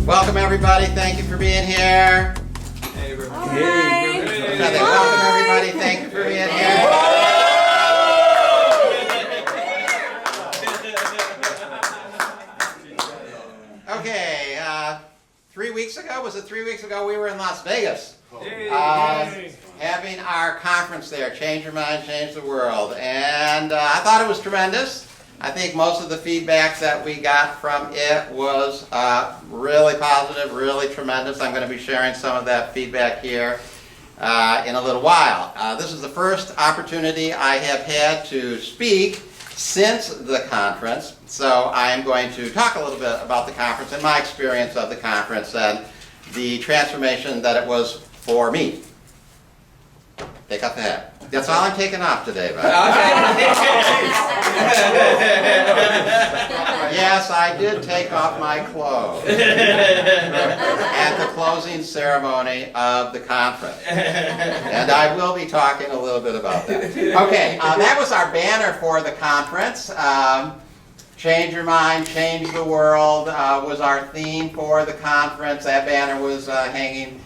Welcome everybody, thank you for being here. Hey, everybody. Hey. Welcome everybody, thank you for being here. Okay, 3 weeks ago, was it 3 weeks ago, we were in Las Vegas. Having our conference there, Change Your Mind, Change the World. And I thought it was tremendous. I think most of the feedback that we got from it was really positive, really tremendous. I'm going to be sharing some of that feedback here in a little while. This is the first opportunity I have had to speak since the conference, so I am going to talk a little bit about the conference and my experience of the conference and the transformation that it was for me. Take off the hat. That's all I'm taking off today, right? Yes, I did take off my clothes at the closing ceremony of the conference. And I will be talking a little bit about that. Okay, that was our banner for the conference. Change Your Mind, Change the World was our theme for the conference. That banner was hanging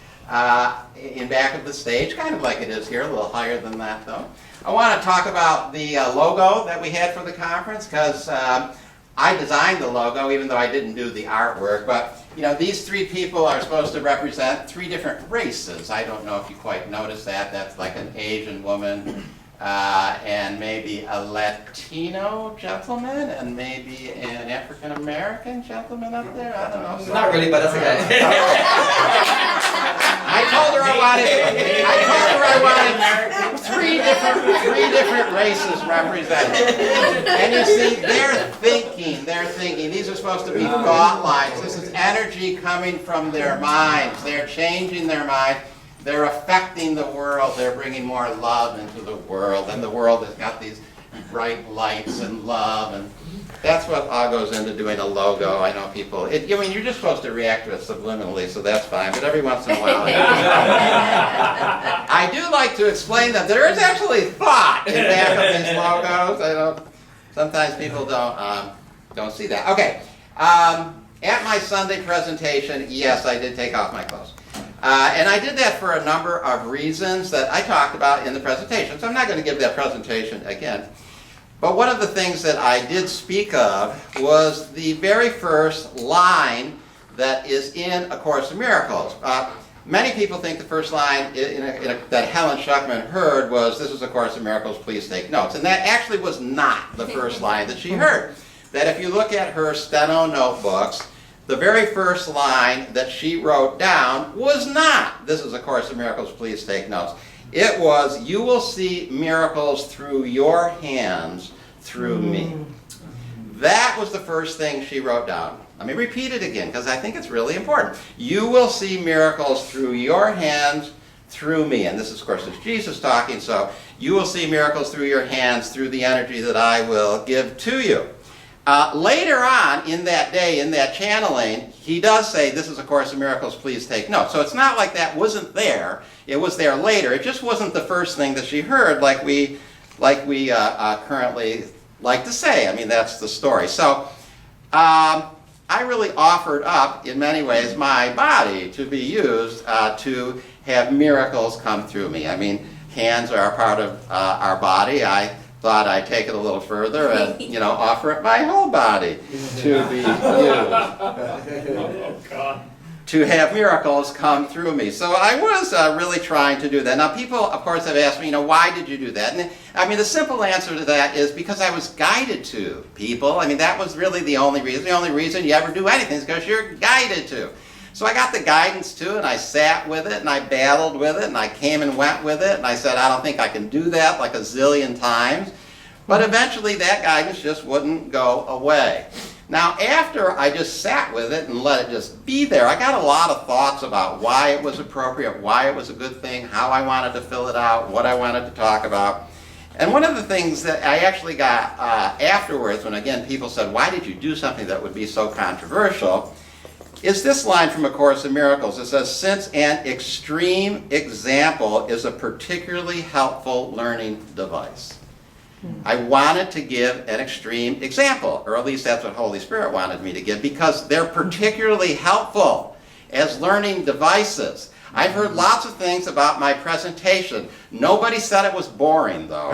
in back of the stage, kind of like it is here, a little higher than that though. I want to talk about the logo that we had for the conference because I designed the logo even though I didn't do the artwork, but you know, these three people are supposed to represent three different races. I don't know if you quite noticed that. That's like an Asian woman and maybe a Latino gentleman and maybe an African American gentleman up there. I don't know. Not really, but that's okay. I told her I wanted three different races represented. And you see, they're thinking. These are supposed to be thought lines. This is energy coming from their minds. They're changing their mind. They're affecting the world. They're bringing more love into the world. And the world has got these bright lights and love. And that's what all goes into doing a logo. I know people, I mean, you're just supposed to react to it subliminally, so that's fine. But every once in a while, I do like to explain that there is actually thought in back of these logos. I know sometimes people don't see that. Okay, at my Sunday presentation, yes, I did take off my clothes. And I did that for a number of reasons that I talked about in the presentation. So I'm not going to give that presentation again. But one of the things that I did speak of was the very first line that is in A Course in Miracles. Many people think the first line that Helen Schuckman heard was, "This is A Course in Miracles, please take notes." And that actually was not the first line that she heard. That if you look at her steno notebooks, the very first line that she wrote down was not, "This is A Course in Miracles, please take notes." It was, "You will see miracles through your hands, through me." That was the first thing she wrote down. Let me repeat it again because I think it's really important. "You will see miracles through your hands, through me." And this, of course, is Jesus talking, so you will see miracles through your hands, through the energy that I will give to you. Later on in that day, in that channeling, he does say, "This is A Course in Miracles, please take note." So it's not like that wasn't there. It was there later. It just wasn't the first thing that she heard like we currently like to say. I mean, that's the story. So I really offered up, in many ways, my body to be used to have miracles come through me. I mean, hands are a part of our body. I thought I'd take it a little further and, you know, offer up my whole body to be used. Oh, God. To have miracles come through me. So I was really trying to do that. Now people, of course, have asked me, you know, why did you do that? And I mean, the simple answer to that is because I was guided to, people. I mean, that was really the only reason. The only reason you ever do anything is because you're guided to. So I got the guidance too, and I sat with it, and I battled with it, and I came and went with it, and I said, I don't think I can do that like a zillion times. But eventually that guidance just wouldn't go away. Now after I just sat with it and let it just be there, I got a lot of thoughts about why it was appropriate, why it was a good thing, how I wanted to fill it out, what I wanted to talk about. And one of the things that I actually got afterwards, when again people said, why did you do something that would be so controversial, is this line from A Course in Miracles. It says, "Since an extreme example is a particularly helpful learning device." I wanted to give an extreme example, or at least that's what Holy Spirit wanted me to give, because they're particularly helpful. as learning devices. I've heard lots of things about my presentation. Nobody said it was boring, though.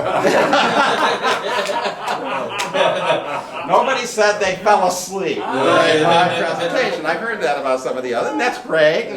Nobody said they fell asleep during my presentation. I've heard that about some of the others, and that's great.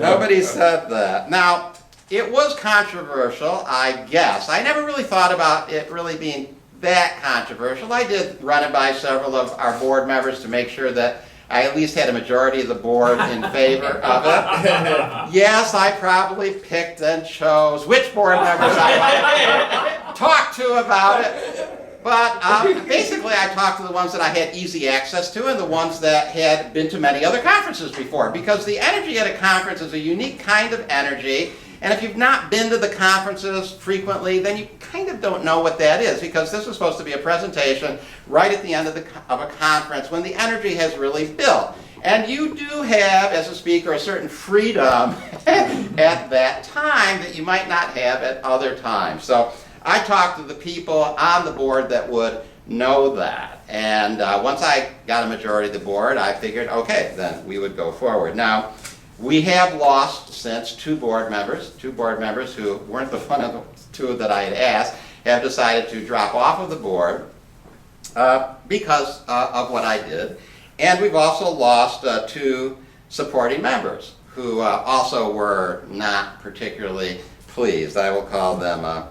Nobody said that. Now, it was controversial, I guess. I never really thought about it really being that controversial. I did run it by several of our board members to make sure that I at least had a majority of the board in favor of it. Yes, I probably picked and chose which board members I might talk to about it. But basically I talked to the ones that I had easy access to and the ones that had been to many other conferences before. Because the energy at a conference is a unique kind of energy. And if you've not been to the conferences frequently, then you kind of don't know what that is, because this is supposed to be a presentation right at the end of a conference when the energy has really built. And you do have, as a speaker, a certain freedom at that time that you might not have at other times. So I talked to the people on the board that would know that. And once I got a majority of the board, I figured, okay, then we would go forward. Now, we have lost since two board members who weren't the one of the two that I had asked, have decided to drop off of the board because of what I did. And we've also lost two supporting members who also were not particularly pleased. I will call them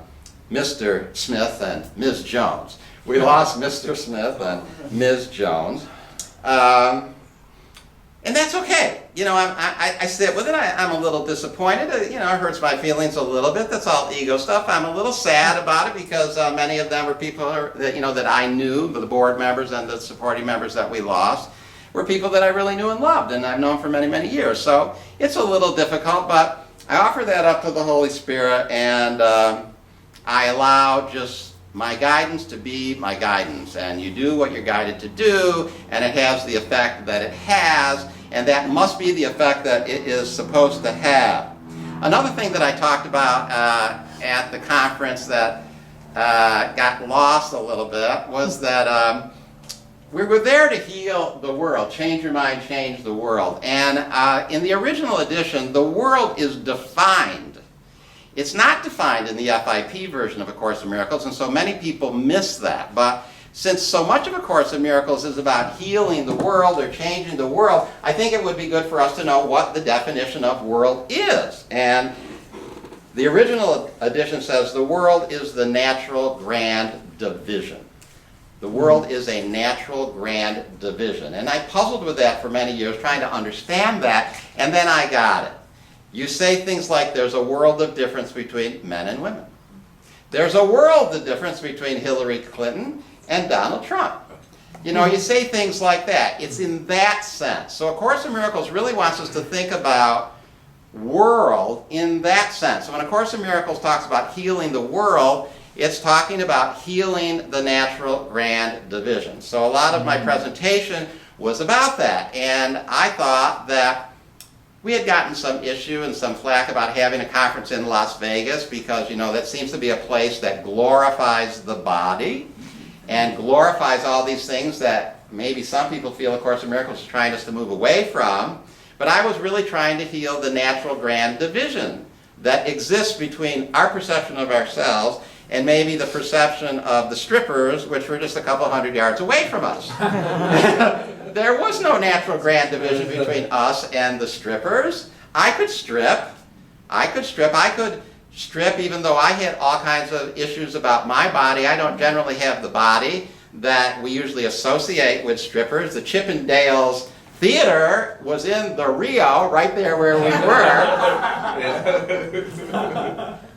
Mr. Smith and Ms. Jones. We lost Mr. Smith and Ms. Jones. And that's okay. You know, I sit with it. I'm a little disappointed. You know, it hurts my feelings a little bit. That's all ego stuff. I'm a little sad about it because many of them were people that, you know, that I knew, the board members and the supporting members that we lost, were people that I really knew and loved, and I've known for many, many years. So it's a little difficult, but I offer that up to the Holy Spirit, and I allow just my guidance to be my guidance. And you do what you're guided to do, and it has the effect that it has, and that must be the effect that it is supposed to have. Another thing that I talked about at the conference that got lost a little bit was that we were there to heal the world. Change your mind, change the world. And in the original edition, the world is defined. It's not defined in the FIP version of A Course in Miracles, and so many people miss that. But since so much of A Course in Miracles is about healing the world or changing the world, I think it would be good for us to know what the definition of world is. And the original edition says the world is the natural grand division. The world is a natural grand division. And I puzzled with that for many years, trying to understand that, and then I got it. You say things like there's a world of difference between men and women. There's a world of difference between Hillary Clinton and Donald Trump. You know, you say things like that. It's in that sense. So A Course in Miracles really wants us to think about world in that sense. So when A Course in Miracles talks about healing the world, it's talking about healing the natural grand division. So a lot of my presentation was about that. And I thought that we had gotten some issue and some flack about having a conference in Las Vegas because, you know, that seems to be a place that glorifies the body and glorifies all these things that maybe some people feel A Course in Miracles is trying us to move away from. But I was really trying to heal the natural grand division that exists between our perception of ourselves and maybe the perception of the strippers, which were just a couple hundred yards away from us. There was no natural grand division between us and the strippers. I could strip even though I had all kinds of issues about my body. I don't generally have the body that we usually associate with strippers. The Chippendales Theater was in the Rio, right there where we were.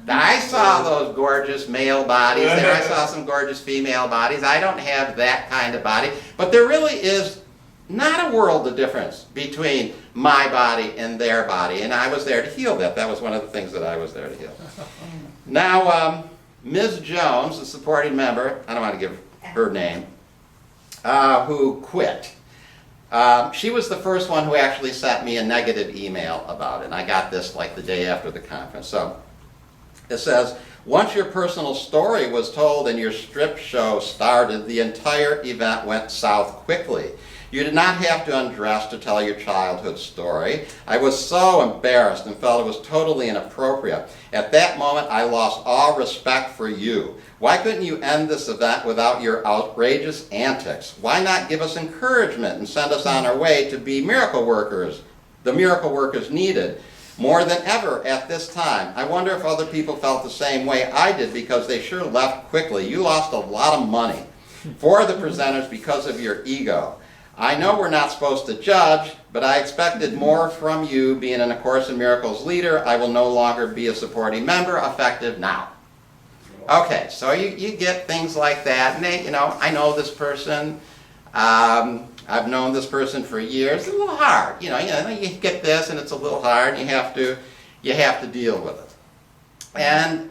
I saw those gorgeous male bodies there. I saw some gorgeous female bodies. I don't have that kind of body. But there really is not a world of difference between my body and their body. And I was there to heal that. That was one of the things that I was there to heal. Now, Ms. Jones, the supporting member, I don't want to give her name, who quit. She was the first one who actually sent me a negative email about it. And I got this like the day after the conference. So it says, once your personal story was told and your strip show started, the entire event went south quickly. You did not have to undress to tell your childhood story. I was so embarrassed and felt it was totally inappropriate. At that moment, I lost all respect for you. Why couldn't you end this event without your outrageous antics? Why not give us encouragement and send us on our way to be miracle workers, the miracle workers needed more than ever at this time? I wonder if other people felt the same way I did, because they sure left quickly. You lost a lot of money for the presenters because of your ego. I know we're not supposed to judge, but I expected more from you being an A Course in Miracles leader. I will no longer be a supporting member, effective now. Okay, so you get things like that, and they, I know this person, I've known this person for years. It's a little hard, you get this and it's a little hard, and you have to deal with it. And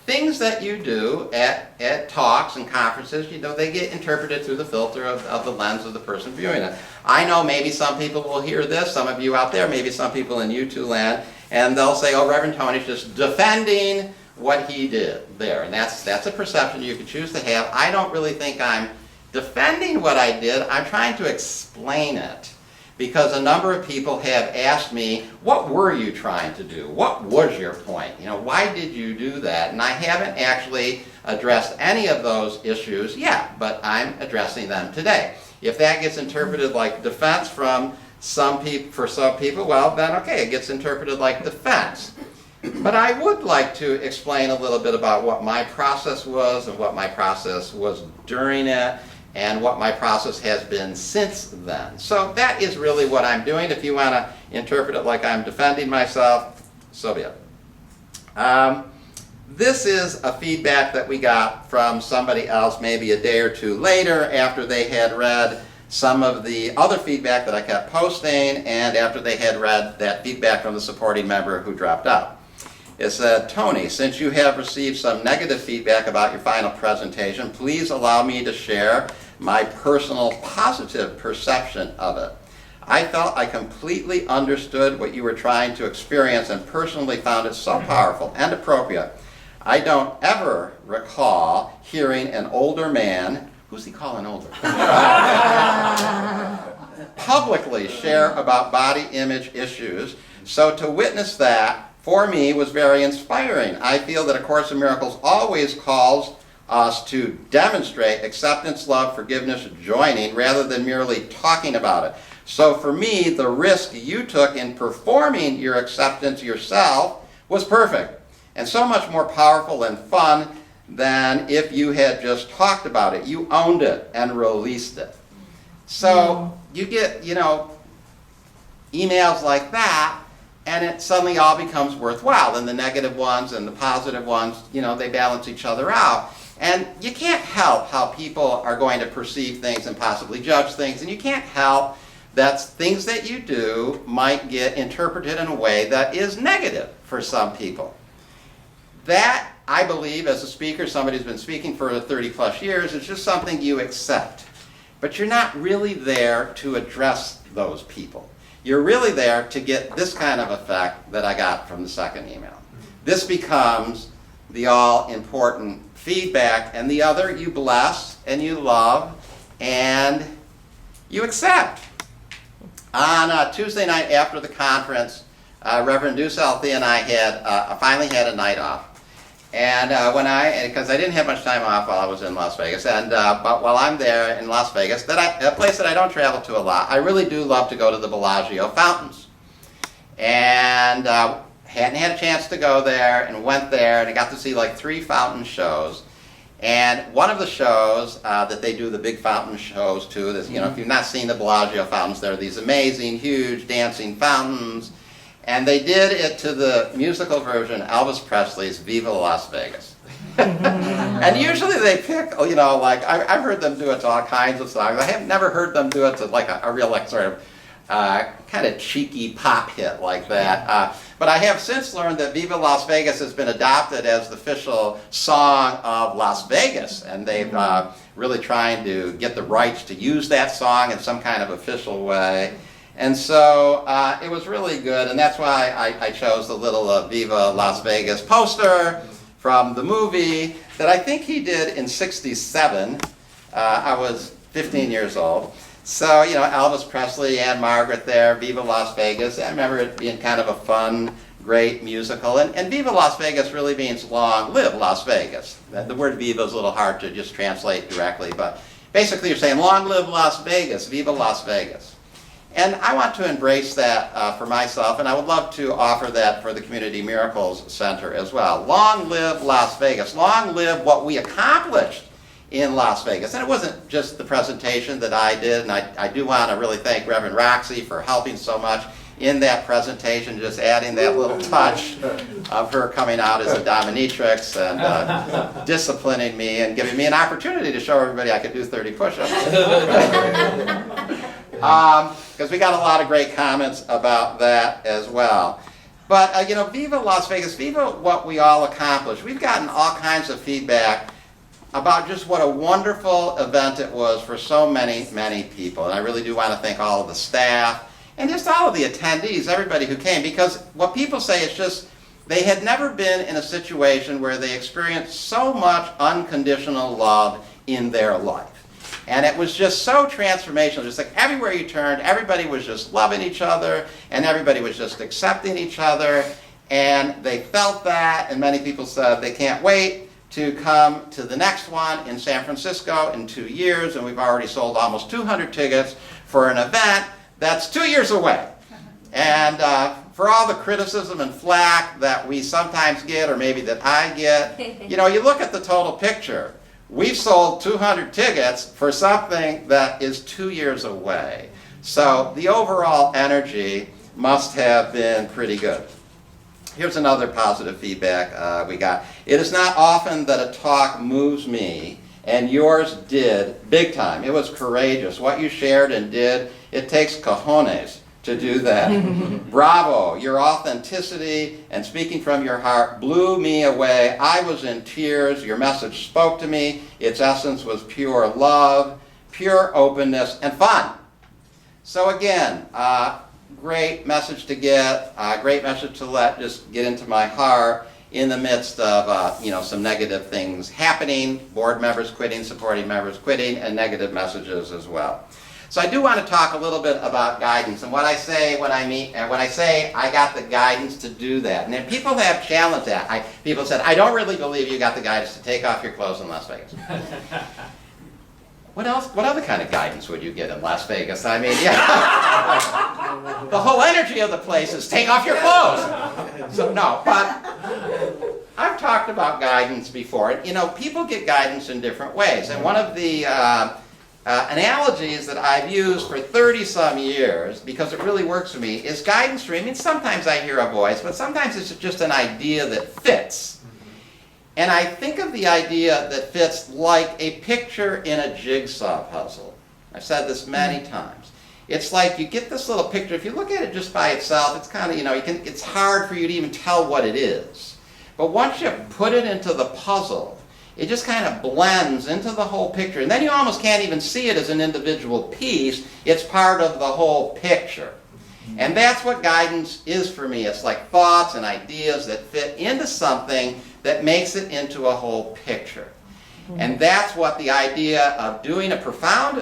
things that you do at talks and conferences, they get interpreted through the filter of the lens of the person viewing it. I know maybe some people will hear this, some of you out there, maybe some people in YouTube land, and they'll say, oh, Reverend Tony's just defending what he did there. And that's a perception you can choose to have. I don't really think I'm defending what I did. I'm trying to explain it, because a number of people have asked me, what were you trying to do? What was your point? Why did you do that? And I haven't actually addressed any of those issues yet, but I'm addressing them today. If that gets interpreted like defense for some people, well, then okay, it gets interpreted like defense. But I would like to explain a little bit about what my process was, and what my process was during it, and what my process has been since then. So that is really what I'm doing. If you want to interpret it like I'm defending myself, so be it. This is a feedback that we got from somebody else maybe a day or two later, after they had read some of the other feedback that I kept posting, and after they had read that feedback from the supporting member who dropped out. It said, Tony, since you have received some negative feedback about your final presentation, please allow me to share my personal positive perception of it. I felt I completely understood what you were trying to experience, and personally found it so powerful and appropriate. I don't ever recall hearing an older man, who's he calling older? Publicly share about body image issues, so to witness that for me was very inspiring. I feel that A Course in Miracles always calls us to demonstrate acceptance, love, forgiveness, joining, rather than merely talking about it. So for me, the risk you took in performing your acceptance yourself was perfect, and so much more powerful and fun than if you had just talked about it. You owned it and released it. So you get, emails like that, and it suddenly all becomes worthwhile. And the negative ones and the positive ones, they balance each other out. And you can't help how people are going to perceive things and possibly judge things, and you can't help that things that you do might get interpreted in a way that is negative for some people. That, I believe, as a speaker, somebody who's been speaking for 30 plus years, is just something you accept. But you're not really there to address those people. You're really there to get this kind of effect that I got from the second email. This becomes the all-important feedback, and the other you bless and you love and you accept. On Tuesday night after the conference, Reverend Dusalthi and I finally had a night off. And because I didn't have much time off while I was in Las Vegas, but while I'm there in Las Vegas, a place that I don't travel to a lot, I really do love to go to the Bellagio fountains. And hadn't had a chance to go there, and went there, and I got to see like 3 fountain shows. And one of the shows that they do the big fountain shows too, if you've not seen the Bellagio fountains, there are these amazing, huge dancing fountains. And they did it to the musical version, Elvis Presley's Viva Las Vegas. And usually they pick, I've heard them do it to all kinds of songs. I have never heard them do it to like a real sort of kind of cheeky pop hit like that. But I have since learned that Viva Las Vegas has been adopted as the official song of Las Vegas. And they've really trying to get the rights to use that song in some kind of official way. And so it was really good, and that's why I chose the little Viva Las Vegas poster from the movie that I think he did in '67. I was 15 years old. So, you know, Elvis Presley and Margaret there, Viva Las Vegas. I remember it being kind of a fun, great musical. And Viva Las Vegas really means long live Las Vegas. The word Viva is a little hard to just translate directly, but basically you're saying long live Las Vegas, Viva Las Vegas. And I want to embrace that for myself, and I would love to offer that for the Community Miracles Center as well. Long live Las Vegas. Long live what we accomplished in Las Vegas. And it wasn't just the presentation that I did, and I do want to really thank Reverend Roxy for helping so much in that presentation, just adding that little touch of her coming out as a dominatrix and disciplining me and giving me an opportunity to show everybody I could do 30 push-ups. Because we got a lot of great comments about that as well. But, you know, Viva Las Vegas, Viva what we all accomplished. We've gotten all kinds of feedback about just what a wonderful event it was for so many, many people. And I really do want to thank all of the staff and just all of the attendees, everybody who came, because what people say is just they had never been in a situation where they experienced so much unconditional love in their life. And it was just so transformational. Just like everywhere you turned, everybody was just loving each other, and everybody was just accepting each other, and they felt that, and many people said they can't wait to come to the next one in San Francisco in 2 years, and we've already sold almost 200 tickets for an event that's 2 years away. And for all the criticism and flack that we sometimes get, or maybe that I get, you know, you look at the total picture. We've sold 200 tickets for something that is 2 years away. So the overall energy must have been pretty good. Here's another positive feedback we got. It is not often that a talk moves me, and yours did big time. It was courageous. What you shared and did, it takes cojones to do that. Bravo, your authenticity and speaking from your heart blew me away. I was in tears. Your message spoke to me. Its essence was pure love, pure openness, and fun. So again, great message to get, great message to let just get into my heart in the midst of you know, some negative things happening, board members quitting, supporting members quitting, and negative messages as well. So I do want to talk a little bit about guidance and what I say when I meet, and when I say I got the guidance to do that. And then people have challenged that. People said, I don't really believe you got the guidance to take off your clothes in Las Vegas. What else? What other kind of guidance would you get in Las Vegas? I mean, yeah. The whole energy of the place is take off your clothes. So no, but I've talked about guidance before. You know, people get guidance in different ways. And one of the analogies that I've used for 30-some years, because it really works for me, is guidance for me. I mean, sometimes I hear a voice, but sometimes it's just an idea that fits. And I think of the idea that fits like a picture in a jigsaw puzzle. I've said this many times. It's like you get this little picture. If you look at it just by itself, it's kind of, you know, it's hard for you to even tell what it is. But once you put it into the puzzle, it just kind of blends into the whole picture. And then you almost can't even see it as an individual piece. It's part of the whole picture. And that's what guidance is for me. It's like thoughts and ideas that fit into something that makes it into a whole picture. And that's what the idea of doing a profound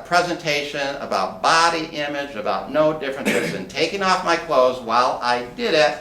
presentation about body image, about no differences, and taking off my clothes while I did it,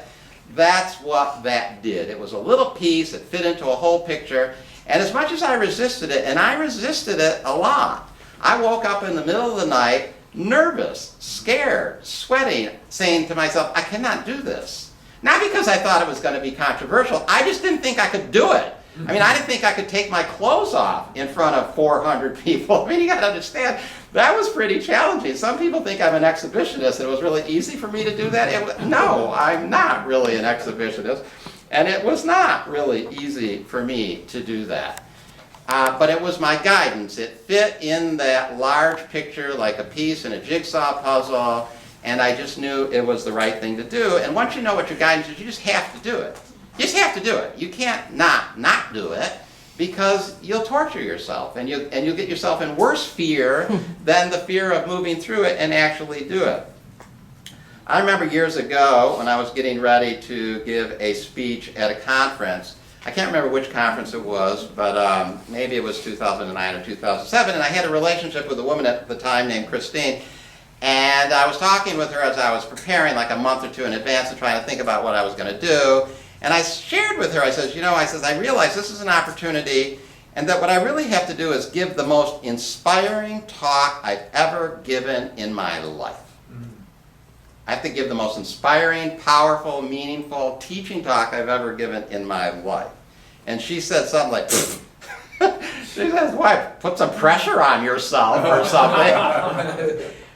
that's what that did. It was a little piece that fit into a whole picture, and as much as I resisted it, and I resisted it a lot, I woke up in the middle of the night nervous, scared, sweating, saying to myself, I cannot do this. Not because I thought it was going to be controversial, I just didn't think I could do it. I mean, I didn't think I could take my clothes off in front of 400 people. I mean, you got to understand, that was pretty challenging. Some people think I'm an exhibitionist, and it was really easy for me to do that. No, I'm not really an exhibitionist, and it was not really easy for me to do that. But it was my guidance. It fit in that large picture like a piece in a jigsaw puzzle, and I just knew it was the right thing to do. And once you know what your guidance is, you just have to do it. You just have to do it. You can't not do it, because you'll torture yourself, and you'll get yourself in worse fear than the fear of moving through it and actually do it. I remember years ago when I was getting ready to give a speech at a conference, I can't remember which conference it was, but maybe it was 2009 or 2007, and I had a relationship with a woman at the time named Christine, and I was talking with her as I was preparing like a month or two in advance and trying to think about what I was going to do, and I shared with her, I said, I realize this is an opportunity, and that what I really have to do is give the most inspiring talk I've ever given in my life. I have to give the most inspiring, powerful, meaningful teaching talk I've ever given in my life. And she said something like, she says, why, put some pressure on yourself or something.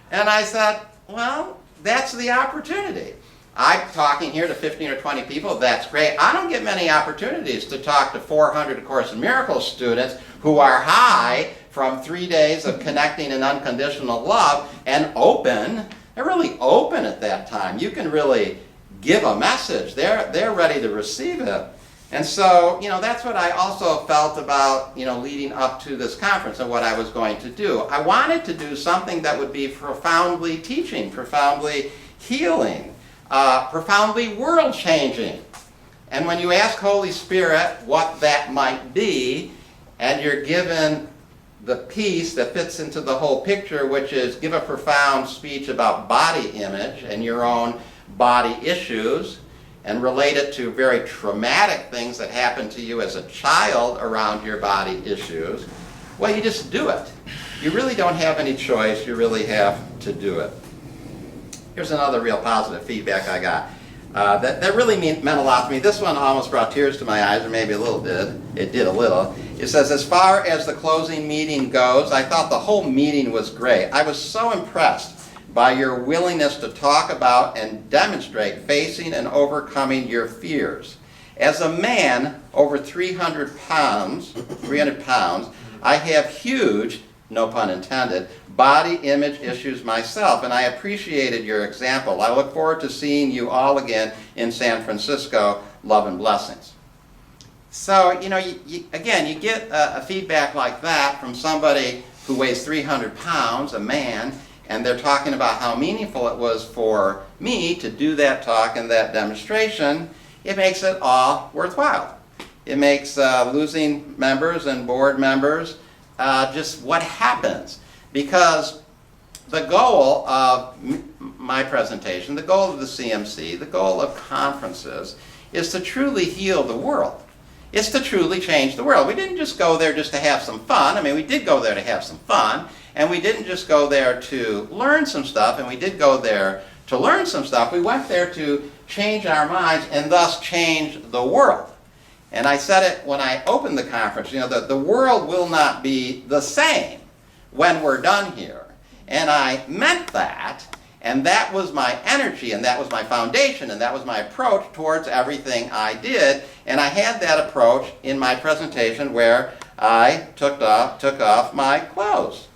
And I said, well, that's the opportunity. I'm talking here to 15 or 20 people, that's great. I don't get many opportunities to talk to 400 A Course in Miracles students who are high from 3 days of connecting in unconditional love and open. They're really open at that time. You can really give a message. They're ready to receive it. And so, that's what I also felt about, leading up to this conference and what I was going to do. I wanted to do something that would be profoundly teaching, profoundly healing, profoundly world-changing. And when you ask Holy Spirit what that might be, and you're given the piece that fits into the whole picture, which is give a profound speech about body image and your own body issues, and relate it to very traumatic things that happened to you as a child around your body issues, well, you just do it. You really don't have any choice. You really have to do it. Here's another real positive feedback I got. That really meant a lot to me. This one almost brought tears to my eyes, or maybe a little did. It did a little. It says, as far as the closing meeting goes, I thought the whole meeting was great. I was so impressed by your willingness to talk about and demonstrate facing and overcoming your fears. As a man over 300 pounds, I have huge, no pun intended, body image issues myself, and I appreciated your example. I look forward to seeing you all again in San Francisco. Love and blessings. So, you get a feedback like that from somebody who weighs 300 pounds, a man, and they're talking about how meaningful it was for me to do that talk and that demonstration. It makes it all worthwhile. It makes losing members and board members just what happens. Because the goal of my presentation, the goal of the CMC, the goal of conferences is to truly heal the world. It's to truly change the world. We didn't just go there just to have some fun. I mean, we did go there to have some fun, and we didn't just go there to learn some stuff, and we did go there to learn some stuff. We went there to change our minds and thus change the world. And I said it when I opened the conference, that the world will not be the same when we're done here. And I meant that, and that was my energy, and that was my foundation, and that was my approach towards everything I did. And I had that approach in my presentation where I took off my clothes.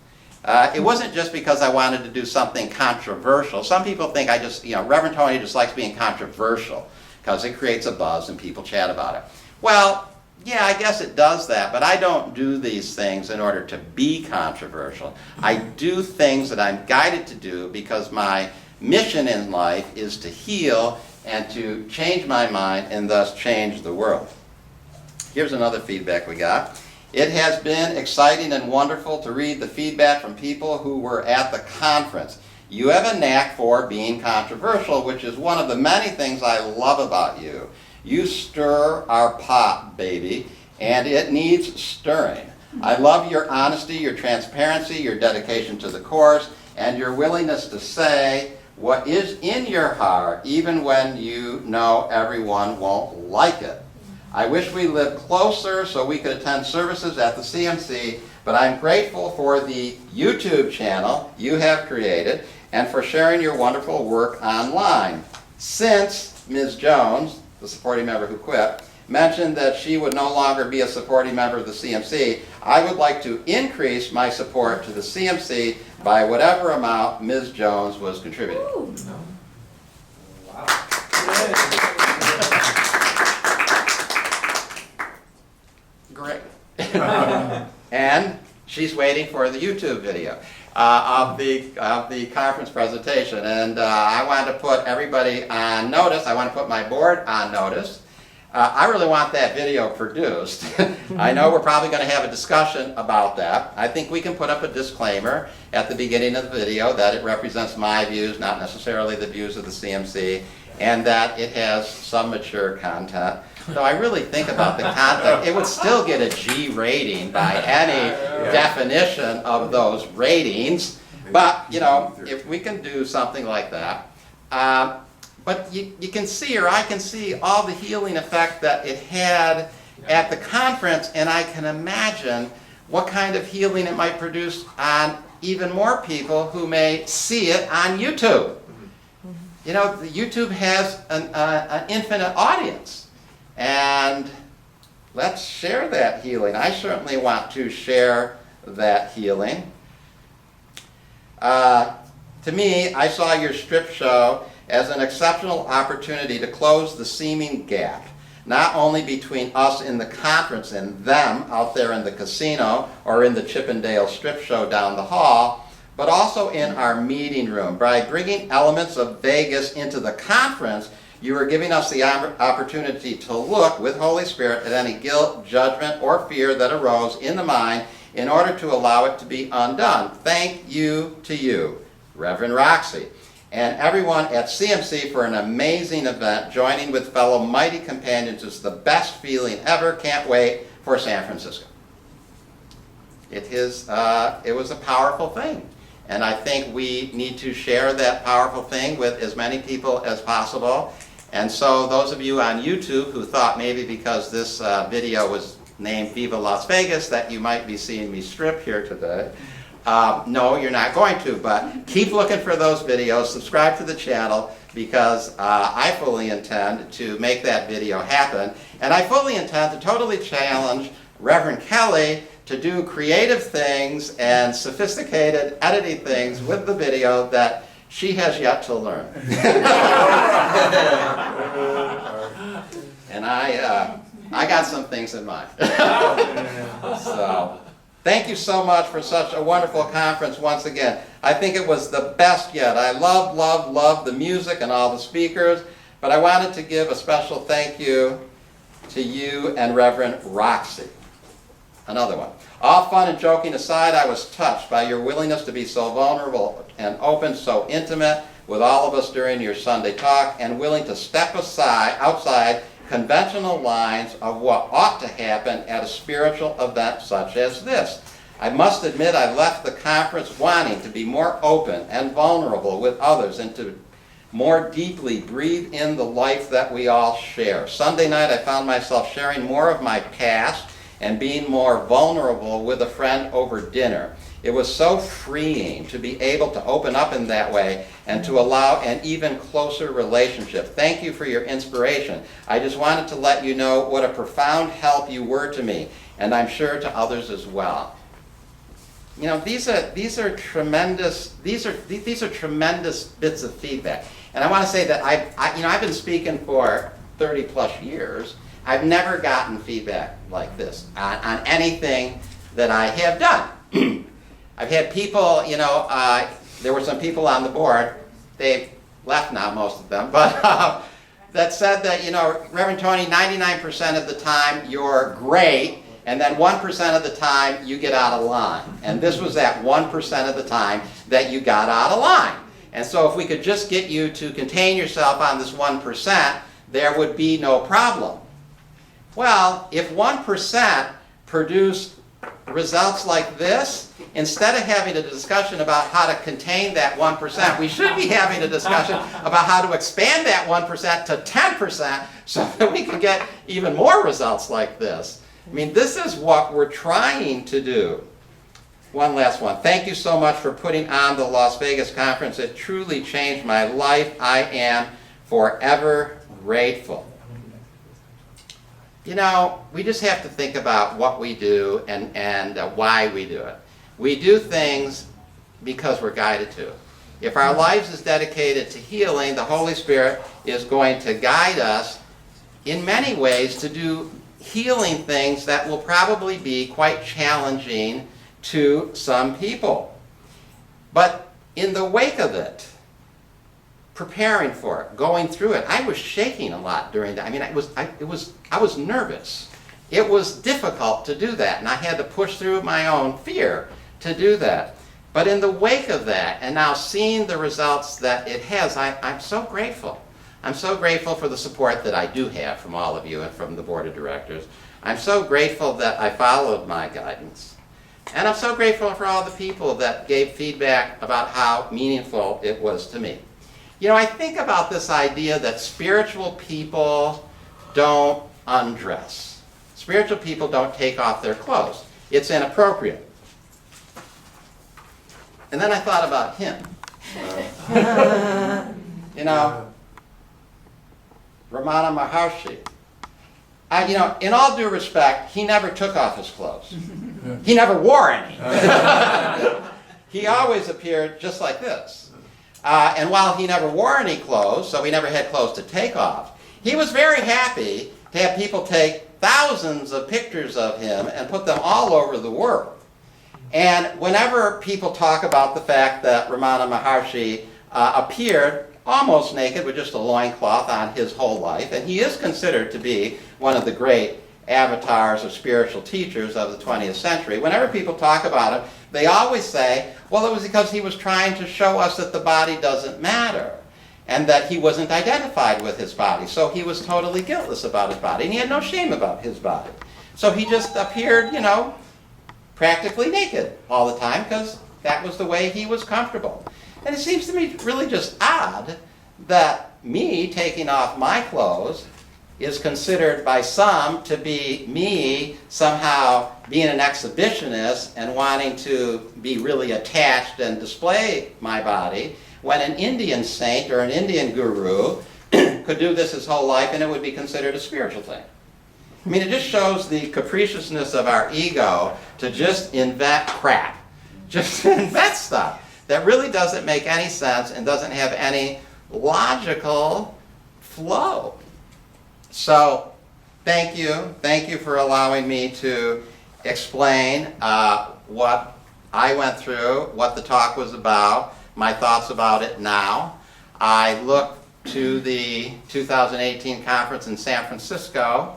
It wasn't just because I wanted to do something controversial. Some people think Reverend Tony just likes being controversial because it creates a buzz and people chat about it. Well, yeah, I guess it does that, but I don't do these things in order to be controversial. I do things that I'm guided to do because my mission in life is to heal and to change my mind and thus change the world. Here's another feedback we got. It has been exciting and wonderful to read the feedback from people who were at the conference. You have a knack for being controversial, which is one of the many things I love about you. You stir our pot, baby, and it needs stirring. I love your honesty, your transparency, your dedication to the Course, and your willingness to say what is in your heart, even when you know everyone won't like it. I wish we lived closer so we could attend services at the CMC, but I'm grateful for the YouTube channel you have created and for sharing your wonderful work online. Since Ms. Jones, the supporting member who quit, mentioned that she would no longer be a supporting member of the CMC, I would like to increase my support to the CMC by whatever amount Ms. Jones was contributing. Ooh. Wow. Great. And she's waiting for the YouTube video of the conference presentation, and I wanted to put everybody on notice. I want to put my board on notice I really want that video produced. I know we're probably going to have a discussion about that. I think we can put up a disclaimer at the beginning of the video that it represents my views, not necessarily the views of the CMC, and that it has some mature content. Though I really think about the content, it would still get a G rating by any definition of those ratings. But, you know, if we can do something like that, but you can see, or I can see, all the healing effect that it had at the conference, and I can imagine what kind of healing it might produce on even more people who may see it on YouTube. You know, YouTube has an infinite audience, and let's share that healing. I certainly want to share that healing. To me, I saw your strip show as an exceptional opportunity to close the seeming gap, not only between us in the conference and them out there in the casino or in the Chippendale strip show down the hall, but also in our meeting room. By bringing elements of Vegas into the conference, you are giving us the opportunity to look with Holy Spirit at any guilt, judgment, or fear that arose in the mind in order to allow it to be undone. Thank you to you, Reverend Roxy, and everyone at CMC for an amazing event. Joining with fellow mighty companions is the best feeling ever. Can't wait for San Francisco. It was a powerful thing, and I think we need to share that powerful thing with as many people as possible. And so those of you on YouTube who thought maybe because this video was named Viva Las Vegas that you might be seeing me strip here today, no, you're not going to, but keep looking for those videos, subscribe to the channel, because I fully intend to make that video happen, and I fully intend to totally challenge Reverend Kelly to do creative things and sophisticated editing things with the video that she has yet to learn. And I got some things in mind. So, thank you so much for such a wonderful conference once again. I think it was the best yet. I love the music and all the speakers, but I wanted to give a special thank you to you and Reverend Roxy. Another one. All fun and joking aside, I was touched by your willingness to be so vulnerable and open, so intimate with all of us during your Sunday talk, and willing to step outside conventional lines of what ought to happen at a spiritual event such as this. I must admit I left the conference wanting to be more open and vulnerable with others and to more deeply breathe in the life that we all share. Sunday night I found myself sharing more of my past and being more vulnerable with a friend over dinner. It was so freeing to be able to open up in that way and to allow an even closer relationship. Thank you for your inspiration. I just wanted to let you know what a profound help you were to me, and I'm sure to others as well. You know, these are tremendous bits of feedback. And I want to say that I've been speaking for 30 plus years. I've never gotten feedback like this on anything that I have done. I've had people, there were some people on the board, they've left now, most of them, but that said that, Reverend Tony, 99% of the time you're great, and then 1% of the time you get out of line. And this was that 1% of the time that you got out of line. And so if we could just get you to contain yourself on this 1%, there would be no problem. Well, if 1% produced results like this, instead of having a discussion about how to contain that 1%, we should be having a discussion about how to expand that 1% to 10% so that we can get even more results like this. I mean, this is what we're trying to do. One last one. Thank you so much for putting on the Las Vegas conference. It truly changed my life. I am forever grateful. We just have to think about what we do and why we do it. We do things because we're guided to. If our lives is dedicated to healing, the Holy Spirit is going to guide us in many ways to do healing things that will probably be quite challenging to some people. But in the wake of it, preparing for it, going through it, I was shaking a lot during that. I mean, I was nervous. It was difficult to do that, and I had to push through my own fear to do that. But in the wake of that, and now seeing the results that it has, I'm so grateful. I'm so grateful for the support that I do have from all of you and from the board of directors. I'm so grateful that I followed my guidance. And I'm so grateful for all the people that gave feedback about how meaningful it was to me. You know, I think about this idea that spiritual people don't undress. Spiritual people don't take off their clothes. It's inappropriate. And then I thought about him. You know, Ramana Maharshi. You know, in all due respect, he never took off his clothes. He never wore any. He always appeared just like this. And while he never wore any clothes, so he never had clothes to take off, he was very happy to have people take thousands of pictures of him and put them all over the world. And whenever people talk about the fact that Ramana Maharshi appeared almost naked with just a loincloth on his whole life, and he is considered to be one of the great avatars of spiritual teachers of the 20th century, whenever people talk about him, they always say, well, it was because he was trying to show us that the body doesn't matter, and that he wasn't identified with his body, so he was totally guiltless about his body, and he had no shame about his body. So he just appeared, you know, practically naked all the time because that was the way he was comfortable. And it seems to me really just odd that me taking off my clothes is considered by some to be me somehow being an exhibitionist and wanting to be really attached and display my body, when an Indian saint or an Indian guru could do this his whole life and it would be considered a spiritual thing. I mean, it just shows the capriciousness of our ego to just invent crap. Just invent stuff that really doesn't make any sense and doesn't have any logical flow. So, thank you. Thank you for allowing me to explain what I went through, what the talk was about, my thoughts about it now. I look to the 2018 conference in San Francisco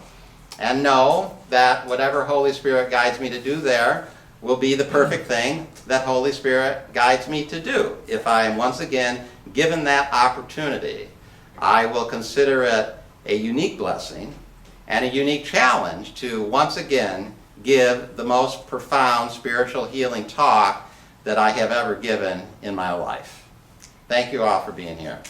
and know that whatever Holy Spirit guides me to do there will be the perfect thing that Holy Spirit guides me to do. If I am once again given that opportunity, I will consider it a unique blessing and a unique challenge to once again give the most profound spiritual healing talk that I have ever given in my life. Thank you all for being here.